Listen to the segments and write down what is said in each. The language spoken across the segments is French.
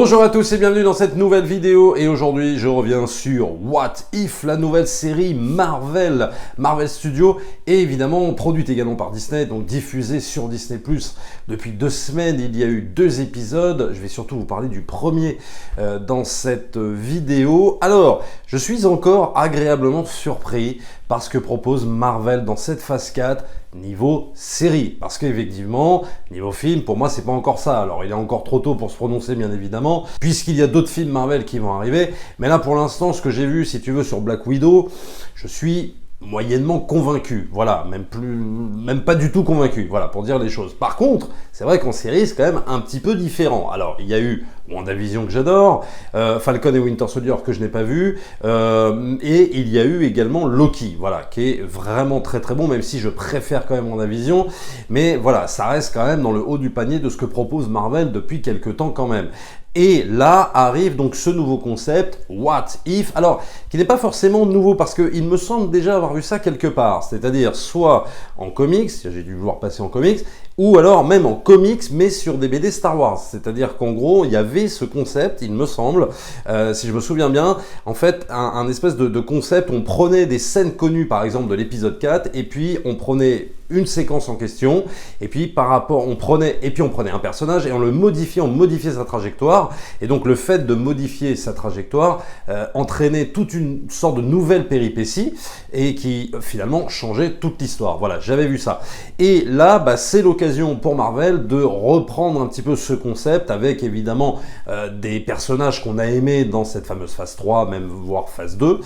Bonjour à tous et bienvenue dans cette nouvelle vidéo et aujourd'hui je reviens sur What If, la nouvelle série Marvel Studios et évidemment produite également par Disney, donc diffusée sur Disney+. Depuis 2 semaines, il y a eu 2 épisodes, je vais surtout vous parler du premier dans cette vidéo. Alors, je suis encore agréablement surpris par ce que propose Marvel dans cette phase 4 niveau série, parce qu'effectivement, niveau film, pour moi, c'est pas encore ça. Alors, il est encore trop tôt pour se prononcer, bien évidemment, puisqu'il y a d'autres films Marvel qui vont arriver. Mais là, pour l'instant, ce que j'ai vu, si tu veux, sur Black Widow, je suis moyennement convaincu, voilà, même pas du tout convaincu, voilà, pour dire les choses. Par contre, c'est vrai qu'en série, c'est quand même un petit peu différent. Alors, il y a eu WandaVision que j'adore, Falcon et Winter Soldier que je n'ai pas vu, et il y a eu également Loki, voilà, qui est vraiment très très bon, même si je préfère quand même WandaVision, mais voilà, ça reste quand même dans le haut du panier de ce que propose Marvel depuis quelques temps quand même. Et là arrive donc ce nouveau concept, What If, alors qui n'est pas forcément nouveau parce qu'il me semble déjà avoir vu ça quelque part, c'est-à-dire soit en comics, j'ai dû le voir passer en comics, ou alors même en comics mais sur des BD Star Wars, c'est-à-dire qu'en gros il y avait ce concept, il me semble, si je me souviens bien, en fait un espèce de concept, on prenait des scènes connues par exemple de l'épisode 4 et puis on prenait une séquence en question, et puis par rapport, on prenait un personnage et on modifiait sa trajectoire, et donc le fait de modifier sa trajectoire entraînait toute une sorte de nouvelle péripétie, et qui finalement changeait toute l'histoire. Voilà, j'avais vu ça. Et là, c'est l'occasion pour Marvel de reprendre un petit peu ce concept, avec évidemment des personnages qu'on a aimés dans cette fameuse phase 3, même voire phase 2,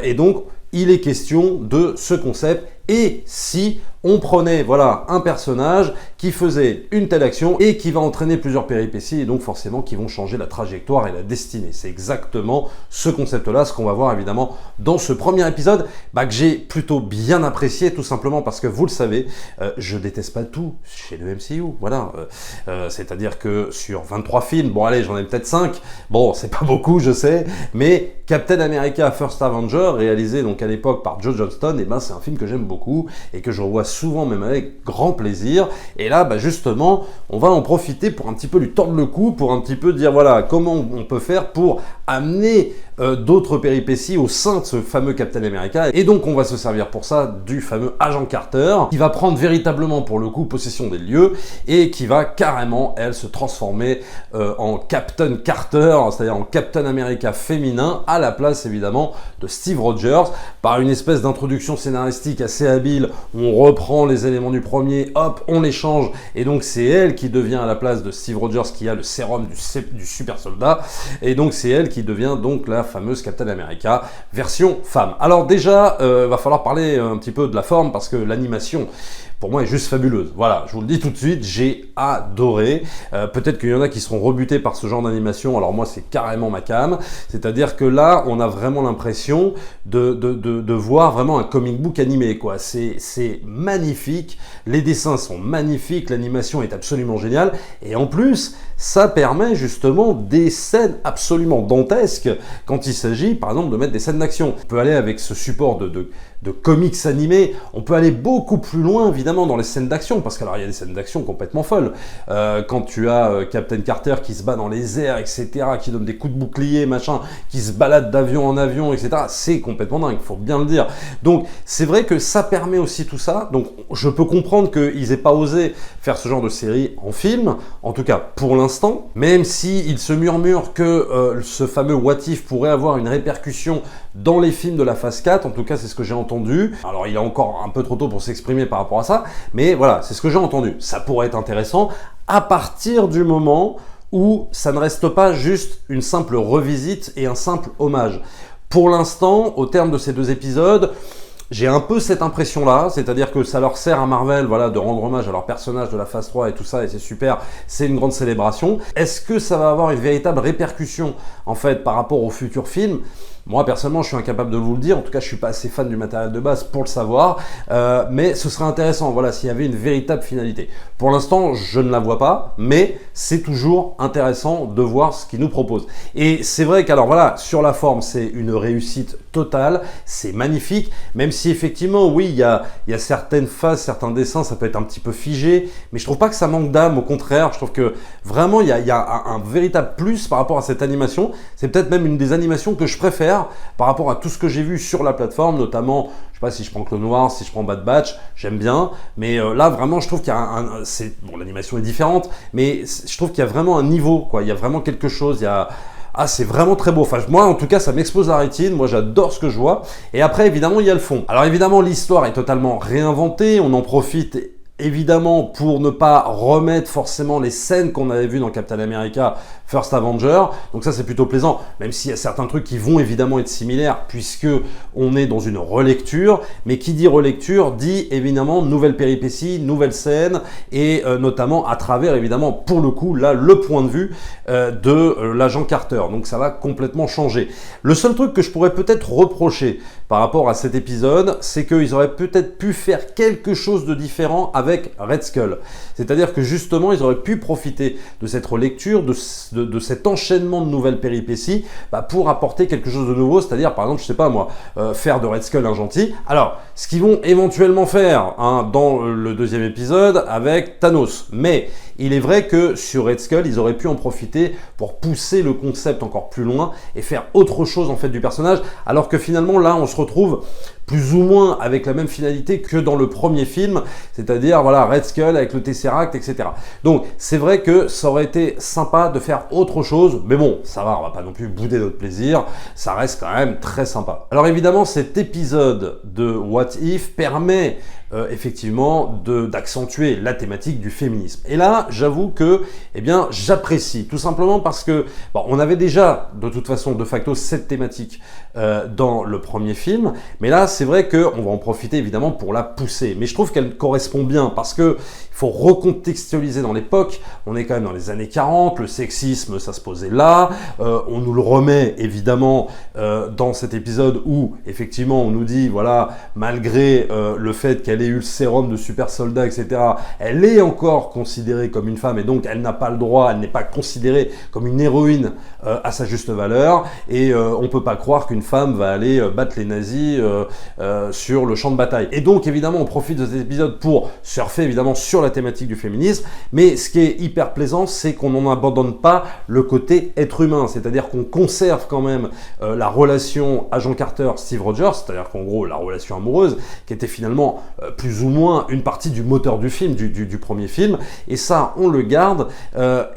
et donc il est question de ce concept, et si on prenait voilà, un personnage qui faisait une telle action et qui va entraîner plusieurs péripéties et donc forcément qui vont changer la trajectoire et la destinée. C'est exactement ce concept-là, ce qu'on va voir évidemment dans ce premier épisode que j'ai plutôt bien apprécié, tout simplement parce que vous le savez, je déteste pas tout chez le MCU, voilà. C'est-à-dire que sur 23 films, bon allez, j'en ai peut-être 5, bon c'est pas beaucoup je sais, mais Captain America First Avenger, réalisé donc à l'époque par Joe Johnston, c'est un film que j'aime beaucoup et que je revois souvent, même avec grand plaisir. Et là, justement, on va en profiter pour un petit peu lui tordre le cou, pour un petit peu dire voilà comment on peut faire pour amener d'autres péripéties au sein de ce fameux Captain America. Et donc on va se servir pour ça du fameux agent Carter, qui va prendre véritablement pour le coup possession des lieux et qui va carrément, elle, se transformer en Captain Carter, c'est-à-dire en Captain America féminin, à la place évidemment de Steve Rogers, par une espèce d'introduction scénaristique assez habile. On reprend les éléments du premier, hop, on les change, et donc c'est elle qui devient à la place de Steve Rogers, qui a le sérum du super soldat, et donc c'est elle qui devient donc la fameuse Captain America version femme. Alors déjà, va falloir parler un petit peu de la forme, parce que l'animation pour moi est juste fabuleuse. Voilà, je vous le dis tout de suite, j'ai adoré. Peut-être qu'il y en a qui seront rebutés par ce genre d'animation, alors moi c'est carrément ma came. C'est-à-dire que là, on a vraiment l'impression de voir vraiment un comic book animé, quoi. C'est magnifique, les dessins sont magnifiques, l'animation est absolument géniale, et en plus, ça permet justement des scènes absolument dantesques quand il s'agit, par exemple, de mettre des scènes d'action. On peut aller avec ce support de comics animés, on peut aller beaucoup plus loin, évidemment, dans les scènes d'action, parce qu'il y a des scènes d'action complètement folles. Quand tu as Captain Carter qui se bat dans les airs, etc., qui donne des coups de bouclier, machin, qui se balade d'avion en avion, etc., c'est complètement dingue, faut bien le dire. Donc, c'est vrai que ça permet aussi tout ça. Donc, je peux comprendre qu'ils aient pas osé faire ce genre de série en film, en tout cas pour l'instant, même si il se murmure que ce fameux What If pourrait avoir une répercussion dans les films de la phase 4, en tout cas c'est ce que j'ai entendu. Alors il est encore un peu trop tôt pour s'exprimer par rapport à ça, mais voilà, c'est ce que j'ai entendu. Ça pourrait être intéressant à partir du moment où ça ne reste pas juste une simple revisite et un simple hommage. Pour l'instant, au terme de ces 2 épisodes, j'ai un peu cette impression-là, c'est-à-dire que ça leur sert à Marvel, voilà, de rendre hommage à leurs personnages de la phase 3 et tout ça, et c'est super, c'est une grande célébration. Est-ce que ça va avoir une véritable répercussion, en fait, par rapport aux futurs films ? Moi, personnellement, je suis incapable de vous le dire. En tout cas, je suis pas assez fan du matériel de base pour le savoir. Mais ce serait intéressant, voilà, s'il y avait une véritable finalité. Pour l'instant, je ne la vois pas, mais c'est toujours intéressant de voir ce qu'ils nous proposent. Et c'est vrai qu'alors, voilà, sur la forme, c'est une réussite totale. C'est magnifique, même si si effectivement, oui, il y a certaines phases, certains dessins, ça peut être un petit peu figé, mais je trouve pas que ça manque d'âme, au contraire, je trouve que vraiment, il y a un véritable plus par rapport à cette animation. C'est peut-être même une des animations que je préfère par rapport à tout ce que j'ai vu sur la plateforme, notamment, je sais pas si je prends Clone Wars, si je prends Bad Batch, j'aime bien, mais là, vraiment, je trouve qu'il y a bon, l'animation est différente, mais je trouve qu'il y a vraiment un niveau, quoi, il y a vraiment quelque chose, c'est vraiment très beau. Enfin, moi, en tout cas, ça m'explose la rétine. Moi, j'adore ce que je vois. Et après, évidemment, il y a le fond. Alors, évidemment, l'histoire est totalement réinventée. On en profite évidemment pour ne pas remettre forcément les scènes qu'on avait vues dans Captain America First Avenger, donc ça c'est plutôt plaisant, même s'il y a certains trucs qui vont évidemment être similaires puisque on est dans une relecture, mais qui dit relecture dit évidemment nouvelle péripétie, nouvelle scène, et notamment à travers évidemment pour le coup là le point de vue de l'agent Carter, donc ça va complètement changer. Le seul truc que je pourrais peut-être reprocher par rapport à cet épisode, c'est qu'ils auraient peut-être pu faire quelque chose de différent avec Red Skull. C'est-à-dire que justement, ils auraient pu profiter de cette relecture, de cet enchaînement de nouvelles péripéties pour apporter quelque chose de nouveau, c'est-à-dire par exemple, je sais pas moi, faire de Red Skull un gentil. Alors, ce qu'ils vont éventuellement faire dans le deuxième épisode avec Thanos, mais il est vrai que sur Red Skull, ils auraient pu en profiter pour pousser le concept encore plus loin et faire autre chose en fait du personnage, alors que finalement là, on se retrouve plus ou moins avec la même finalité que dans le premier film, c'est-à-dire voilà Red Skull avec le Tesseract, etc. Donc c'est vrai que ça aurait été sympa de faire autre chose, mais bon, ça va, on va pas non plus bouder notre plaisir, ça reste quand même très sympa. Alors évidemment, cet épisode de What If permet effectivement d'accentuer la thématique du féminisme. Et là, j'avoue que, eh bien, j'apprécie, tout simplement parce que, bon, on avait déjà, de toute façon, de facto, cette thématique dans le premier film, mais là, c'est vrai qu'on va en profiter, évidemment, pour la pousser. Mais je trouve qu'elle correspond bien, parce que il faut recontextualiser dans l'époque, on est quand même dans les années 40, le sexisme, ça se posait là, on nous le remet, évidemment, dans cet épisode où, effectivement, on nous dit, voilà, malgré le fait qu'elle ait eu le sérum de super soldat, etc., elle est encore considérée comme une femme et donc elle n'a pas le droit, elle n'est pas considérée comme une héroïne à sa juste valeur, et on peut pas croire qu'une femme va aller battre les nazis sur le champ de bataille. Et donc évidemment on profite de cet épisode pour surfer évidemment sur la thématique du féminisme, mais ce qui est hyper plaisant, c'est qu'on n'en abandonne pas le côté être humain, c'est-à-dire qu'on conserve quand même la relation agent Carter-Steve Rogers, c'est-à-dire qu'en gros la relation amoureuse qui était finalement plus ou moins une partie du moteur du film, du premier film, et ça on le garde,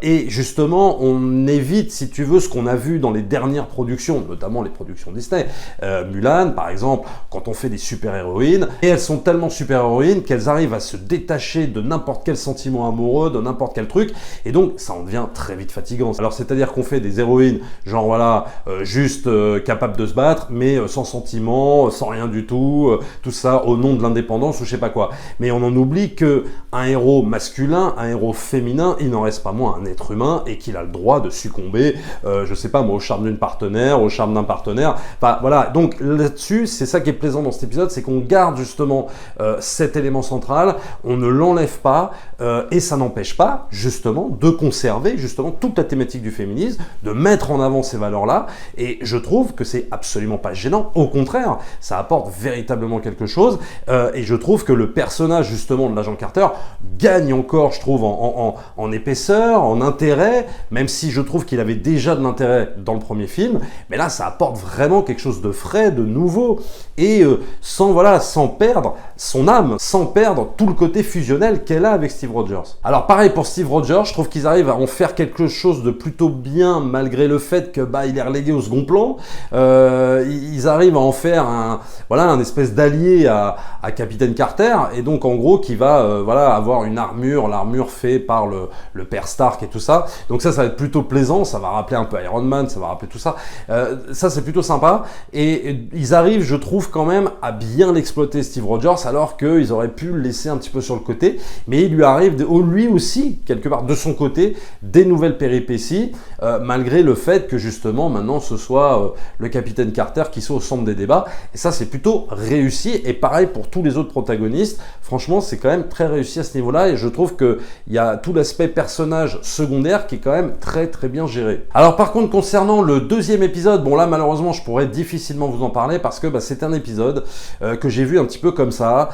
et justement on évite, si tu veux, ce qu'on a vu dans les dernières productions, notamment les productions Disney, Mulan par exemple, quand on fait des super-héroïnes, et elles sont tellement super-héroïnes qu'elles arrivent à se détacher de n'importe quel sentiment amoureux, de n'importe quel truc, et donc ça en devient très vite fatigant. Alors c'est-à-dire qu'on fait des héroïnes, genre voilà, juste capables de se battre, mais sans sentiment, sans rien du tout, tout ça au nom de l'indépendance ou je sais pas quoi. Mais on en oublie que un héros masculin, un héros féminin, il n'en reste pas moins un être humain et qu'il a le droit de succomber, je sais pas moi, au charme d'une partenaire, au charme d'un partenaire. Enfin voilà, donc là-dessus, c'est ça qui est plaisant dans cet épisode, c'est qu'on garde justement cet élément central, on ne l'enlève pas, et ça n'empêche pas justement de conserver justement toute la thématique du féminisme, de mettre en avant ces valeurs-là, et je trouve que c'est absolument pas gênant, au contraire, ça apporte véritablement quelque chose, et je trouve que le personnage justement de l'agent Carter gagne encore, je trouve, en épaisseur, en intérêt, même si je trouve qu'il avait déjà de l'intérêt dans le premier film, mais là ça apporte vraiment quelque chose de frais, de nouveau, et sans perdre son âme, sans perdre tout le côté fusionnel qu'elle a avec Steve Rogers. Alors pareil pour Steve Rogers, je trouve qu'ils arrivent à en faire quelque chose de plutôt bien, malgré le fait que il est relégué au second plan. Ils arrivent à en faire un espèce d'allié à Capitaine Carter, et donc en gros qui va avoir une l'armure faite par le père Stark et tout ça. Donc ça va être plutôt plaisant, ça va rappeler un peu Iron Man, ça va rappeler tout ça. Ça c'est plutôt sympa, et ils arrivent, je trouve, quand même à bien l'exploiter Steve Rogers, alors qu'ils auraient pu le laisser un petit peu sur le côté, mais il lui arrive lui aussi, quelque part de son côté, des nouvelles péripéties, malgré le fait que justement maintenant ce soit le capitaine Carter qui soit au centre des débats, et ça c'est plutôt réussi, et pareil pour tous les autres antagonistes. Franchement, c'est quand même très réussi à ce niveau-là et je trouve qu'il y a tout l'aspect personnage secondaire qui est quand même très très bien géré. Alors par contre, concernant le deuxième épisode, bon là malheureusement je pourrais difficilement vous en parler parce que c'est un épisode que j'ai vu un petit peu comme ça,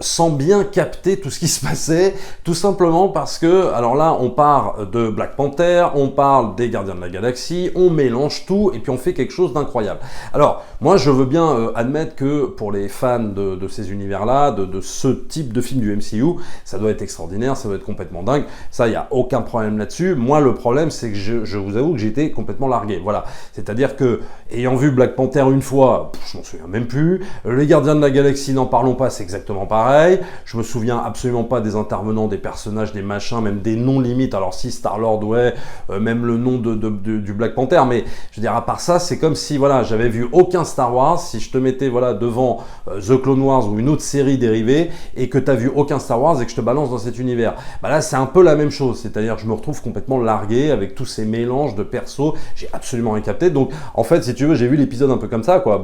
sans bien capter tout ce qui se passait, tout simplement parce que, alors là on part de Black Panther, on parle des Gardiens de la Galaxie, on mélange tout et puis on fait quelque chose d'incroyable. Alors moi je veux bien admettre que pour les fans de ces univers-là, de ce type de film du MCU, ça doit être extraordinaire, ça doit être complètement dingue, ça il n'y a aucun problème là-dessus. Moi le problème c'est que je vous avoue que j'ai été complètement largué, voilà. C'est-à-dire que, ayant vu Black Panther une fois, je m'en souviens même plus, les Gardiens de la Galaxie, n'en parlons pas, c'est exactement pareil, je me souviens absolument pas des intervenants, des personnages, des machins, même des noms limites, alors si Star-Lord, ouais, même le nom du Black Panther, mais je veux dire, à part ça, c'est comme si, voilà, j'avais vu aucun Star Wars, si je te mettais, voilà, devant The Clone Wars ou une autre série dérivée, et que t'as vu aucun Star Wars et que je te balance dans cet univers, là, c'est un peu la même chose, c'est-à-dire que je me retrouve complètement largué avec tous ces mélanges de persos, j'ai absolument rien capté, donc en fait si tu veux j'ai vu l'épisode un peu comme ça quoi,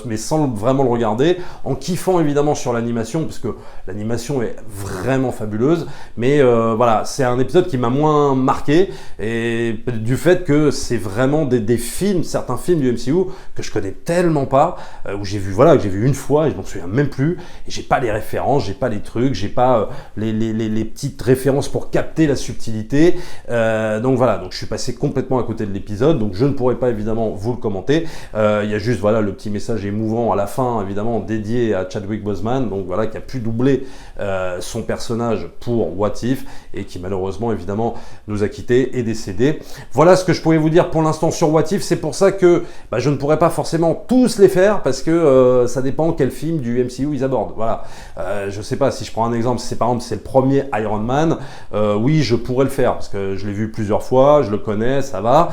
mais sans vraiment le regarder, en kiffant évidemment sur l'animation parce que l'animation est vraiment fabuleuse, mais voilà, c'est un épisode qui m'a moins marqué et du fait que c'est vraiment des films, certains films du MCU que je connais tellement pas, où j'ai vu, voilà, que j'ai vu une fois et je m'en souviens même plus, et j'ai pas les références, j'ai pas les trucs, j'ai pas les petites références pour capter la subtilité, donc voilà, donc je suis passé complètement à côté de l'épisode, donc je ne pourrais pas évidemment vous le commenter. Il y a juste voilà le petit message émouvant à la fin, évidemment dédié à Chadwick Boseman, donc voilà, qui a pu doubler son personnage pour What If et qui malheureusement évidemment nous a quittés et décédé. Voilà ce que je pouvais vous dire pour l'instant sur What If. C'est pour ça que je ne pourrais pas forcément tous les faire parce que ça dépend quel film du MCU ils abordent. Voilà, je sais pas, si je prends un exemple, si par exemple c'est le premier Iron Man, oui je pourrais le faire parce que je l'ai vu plusieurs fois, je le connais, ça va.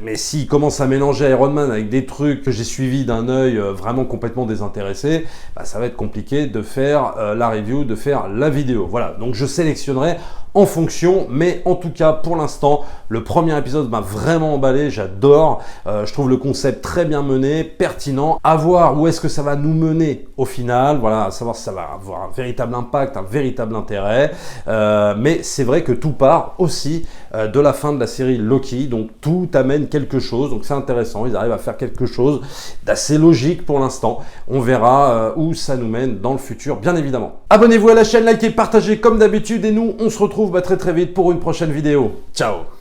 Mais s'il commence à mélanger Iron Man avec des trucs que j'ai suivis d'un œil vraiment complètement désintéressé, ça va être compliqué de faire la review, de faire la vidéo. Voilà, donc je sélectionnerai en fonction, mais en tout cas pour l'instant le premier épisode m'a vraiment emballé, j'adore, je trouve le concept très bien mené, pertinent, à voir où est-ce que ça va nous mener au final, voilà, à savoir si ça va avoir un véritable impact, un véritable intérêt, mais c'est vrai que tout part aussi de la fin de la série Loki, donc tout amène quelque chose, donc c'est intéressant, ils arrivent à faire quelque chose d'assez logique pour l'instant, on verra où ça nous mène dans le futur bien évidemment. Abonnez-vous à la chaîne, likez, partagez comme d'habitude et nous on se retrouve très très vite pour une prochaine vidéo. Ciao.